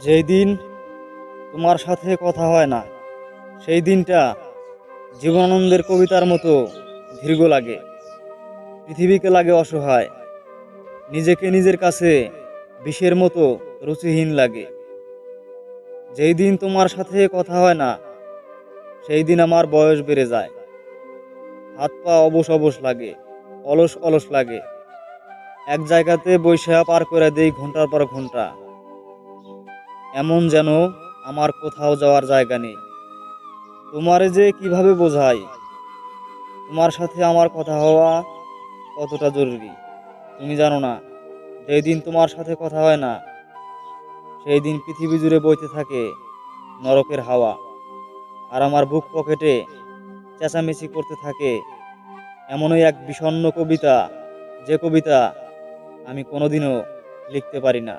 যেই দিন তোমার সাথে কথা হয় না, সেই দিনটা জীবনানন্দের কবিতার মতো দীর্ঘ লাগে। পৃথিবীকে লাগে অসহায়, নিজেকে নিজের কাছে বিষের মতো রুচিহীন লাগে। যেই দিন তোমার সাথে কথা হয় না, সেই দিন আমার বয়স বেড়ে যায়, হাত পা অবশ অবশ লাগে, অলস অলস লাগে। এক জায়গাতে বৈশা পার করে দেই ঘন্টার পর ঘন্টা, এমন যেন আমার কোথাও যাওয়ার জায়গা নেই। তোমারে যে কিভাবে বোঝাই, তোমার সাথে আমার কথা হওয়া কতটা জরুরি তুমি জানো না। যেই দিন তোমার সাথে কথা হয় না, সেই দিন পৃথিবী জুড়ে বইতে থাকে নরকের হাওয়া, আর আমার বুক পকেটে চেঁচামেচি করতে থাকে এমনই এক বিষণ্ণ কবিতা, যে কবিতা আমি কোনোদিনও লিখতে পারি না।